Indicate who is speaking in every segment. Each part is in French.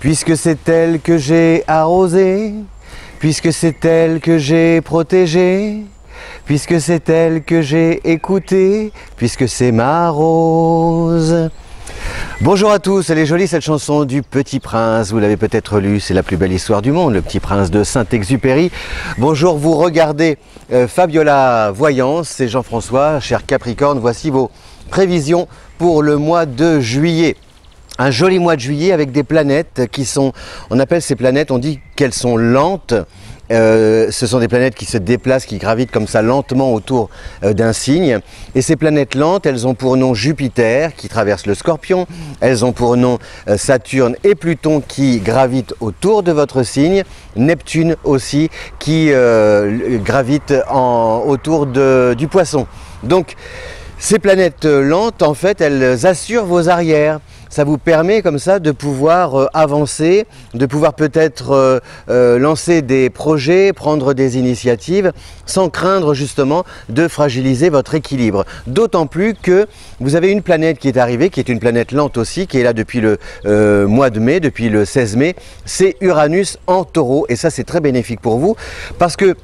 Speaker 1: puisque c'est elle que j'ai arrosée, puisque c'est elle que j'ai protégée, puisque c'est elle que j'ai écoutée, puisque c'est ma rose. Bonjour à tous, elle est jolie cette chanson du Petit Prince, vous l'avez peut-être lu, c'est la plus belle histoire du monde, le Petit Prince de Saint-Exupéry. Bonjour, vous regardez Fabiola Voyance, c'est Jean-François, cher Capricorne, voici vos prévisions pour le mois de juillet. Un joli mois de juillet avec des planètes qui sont, on appelle ces planètes, on dit qu'elles sont lentes. Ce sont des planètes qui se déplacent, qui gravitent comme ça lentement autour d'un signe. Et ces planètes lentes, elles ont pour nom Jupiter qui traverse le Scorpion. Elles ont pour nom Saturne et Pluton qui gravitent autour de votre signe. Neptune aussi qui gravite autour du Poisson. Donc ces planètes lentes, en fait, elles assurent vos arrières. Ça vous permet comme ça de pouvoir avancer, de pouvoir peut-être lancer des projets, prendre des initiatives, sans craindre justement de fragiliser votre équilibre. D'autant plus que vous avez une planète qui est arrivée, qui est une planète lente aussi, qui est là depuis le mois de mai, depuis le 16 mai, c'est Uranus en Taureau. Et ça, c'est très bénéfique pour vous, parce que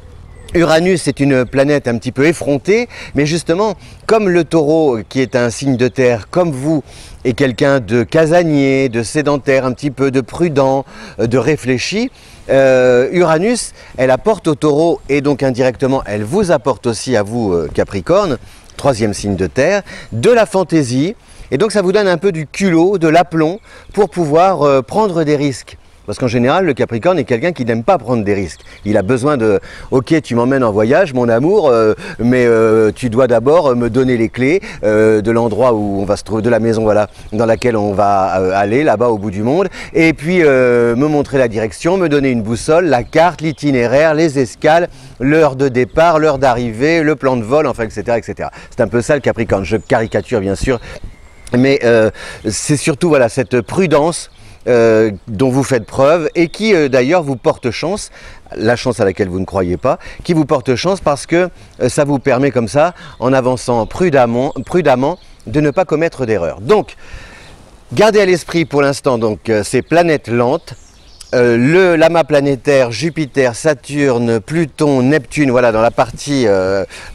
Speaker 1: Uranus est une planète un petit peu effrontée, mais justement, comme le Taureau, qui est un signe de terre, comme vous, est quelqu'un de casanier, de sédentaire, un petit peu de prudent, de réfléchi, Uranus, elle apporte au Taureau, et donc indirectement, elle vous apporte aussi à vous, Capricorne, troisième signe de terre, de la fantaisie, et donc ça vous donne un peu du culot, de l'aplomb, pour pouvoir prendre des risques. Parce qu'en général, le Capricorne est quelqu'un qui n'aime pas prendre des risques. Il a besoin de « Ok, tu m'emmènes en voyage, mon amour, mais tu dois d'abord me donner les clés de l'endroit où on va se trouver, de la maison voilà, dans laquelle on va aller, là-bas au bout du monde, et puis me montrer la direction, me donner une boussole, la carte, l'itinéraire, les escales, l'heure de départ, l'heure d'arrivée, le plan de vol, enfin, etc. etc. » C'est un peu ça le Capricorne. Je caricature, bien sûr, mais c'est surtout voilà, cette prudence dont vous faites preuve et qui d'ailleurs vous porte chance, la chance à laquelle vous ne croyez pas, qui vous porte chance parce que ça vous permet comme ça, en avançant prudemment, de ne pas commettre d'erreur. Donc, gardez à l'esprit pour l'instant donc ces planètes lentes, le l'amas planétaire Jupiter, Saturne, Pluton, Neptune, voilà dans la partie,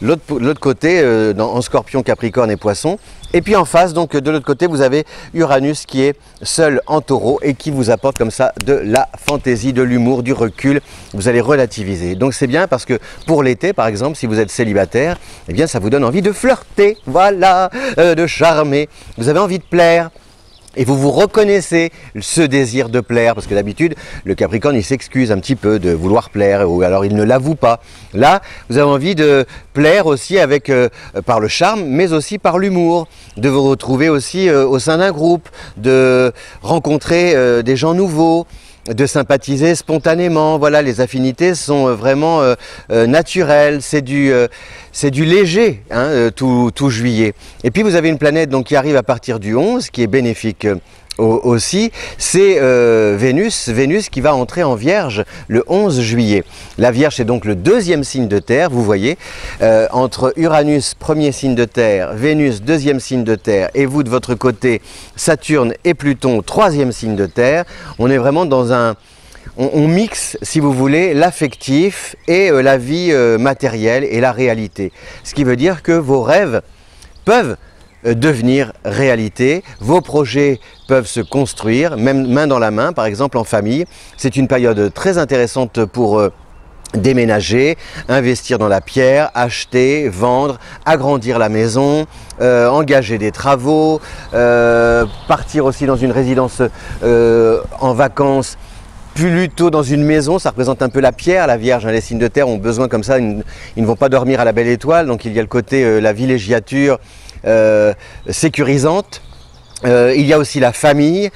Speaker 1: l'autre côté, en Scorpion, Capricorne et Poisson. Et puis en face, donc de l'autre côté, vous avez Uranus qui est seul en Taureau et qui vous apporte comme ça de la fantaisie, de l'humour, du recul. Vous allez relativiser. Donc c'est bien parce que pour l'été, par exemple, si vous êtes célibataire, eh bien ça vous donne envie de flirter, voilà, de charmer. Vous avez envie de plaire. Et vous vous reconnaissez ce désir de plaire, parce que d'habitude, le Capricorne, il s'excuse un petit peu de vouloir plaire, ou alors il ne l'avoue pas. Là, vous avez envie de plaire aussi avec, par le charme, mais aussi par l'humour, de vous retrouver aussi au sein d'un groupe, de rencontrer des gens nouveaux, de sympathiser spontanément. Voilà, les affinités sont vraiment naturelles, c'est du léger, hein, tout juillet. Et puis vous avez une planète donc, qui arrive à partir du 11, qui est bénéfique aussi, c'est Vénus qui va entrer en Vierge le 11 juillet. La Vierge, c'est donc le deuxième signe de terre, vous voyez, entre Uranus, premier signe de terre, Vénus, deuxième signe de terre, et vous de votre côté, Saturne et Pluton, troisième signe de terre. On est vraiment dans un... On mixe, si vous voulez, l'affectif et la vie matérielle et la réalité. Ce qui veut dire que vos rêves peuvent devenir réalité, vos projets peuvent se construire, même main dans la main, par exemple en famille. C'est une période très intéressante pour déménager, investir dans la pierre, acheter, vendre, agrandir la maison, engager des travaux, partir aussi dans une résidence en vacances, plutôt dans une maison. Ça représente un peu la pierre, la Vierge, hein, les signes de terre ont besoin comme ça, ils ne vont pas dormir à la belle étoile, donc il y a le côté la villégiature sécurisante. Il y a aussi la famille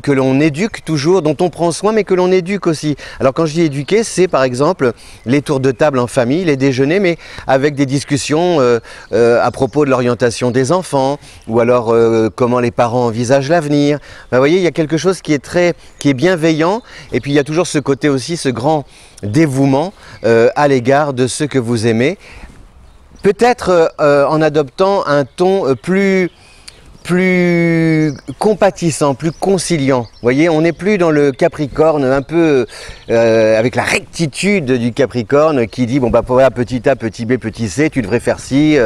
Speaker 1: que l'on éduque toujours, dont on prend soin, mais que l'on éduque aussi. Alors quand je dis éduquer, c'est par exemple les tours de table en famille, les déjeuners, mais avec des discussions à propos de l'orientation des enfants, ou alors comment les parents envisagent l'avenir. Vous voyez, il y a quelque chose qui est bienveillant, et puis il y a toujours ce côté aussi, ce grand dévouement à l'égard de ceux que vous aimez. Peut-être en adoptant un ton plus plus compatissant, plus conciliant. Vous voyez, on n'est plus dans le Capricorne un peu avec la rectitude du Capricorne qui dit bon bah voilà, petit A, petit B, petit C, tu devrais faire ci,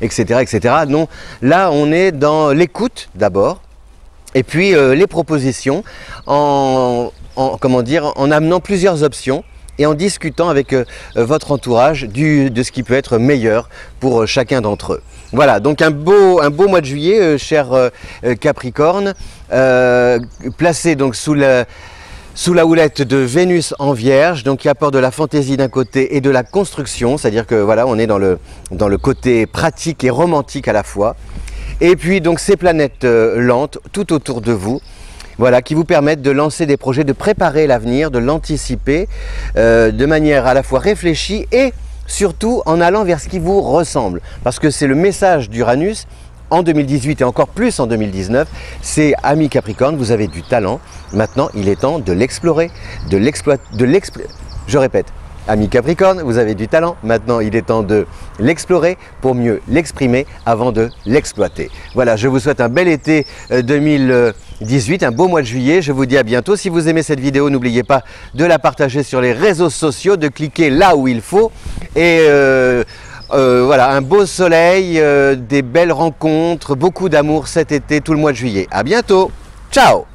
Speaker 1: etc., etc. Non, là on est dans l'écoute d'abord, et puis les propositions comment dire, en amenant plusieurs options et en discutant avec votre entourage de ce qui peut être meilleur pour chacun d'entre eux. Voilà, donc un beau mois de juillet, cher Capricorne, placé donc sous la houlette de Vénus en Vierge, donc qui apporte de la fantaisie d'un côté et de la construction, c'est-à-dire que voilà, on est dans le côté pratique et romantique à la fois. Et puis donc ces planètes lentes tout autour de vous, voilà, qui vous permettent de lancer des projets, de préparer l'avenir, de l'anticiper de manière à la fois réfléchie et surtout en allant vers ce qui vous ressemble. Parce que c'est le message d'Uranus en 2018 et encore plus en 2019, c'est « Ami Capricorne, vous avez du talent, maintenant il est temps de l'explorer, je répète, Ami Capricorne, vous avez du talent, maintenant il est temps de l'explorer pour mieux l'exprimer avant de l'exploiter. » Voilà, je vous souhaite un bel été 2018, un beau mois de juillet, je vous dis à bientôt. Si vous aimez cette vidéo, n'oubliez pas de la partager sur les réseaux sociaux, de cliquer là où il faut. Et voilà, un beau soleil, des belles rencontres, beaucoup d'amour cet été, tout le mois de juillet. À bientôt, ciao!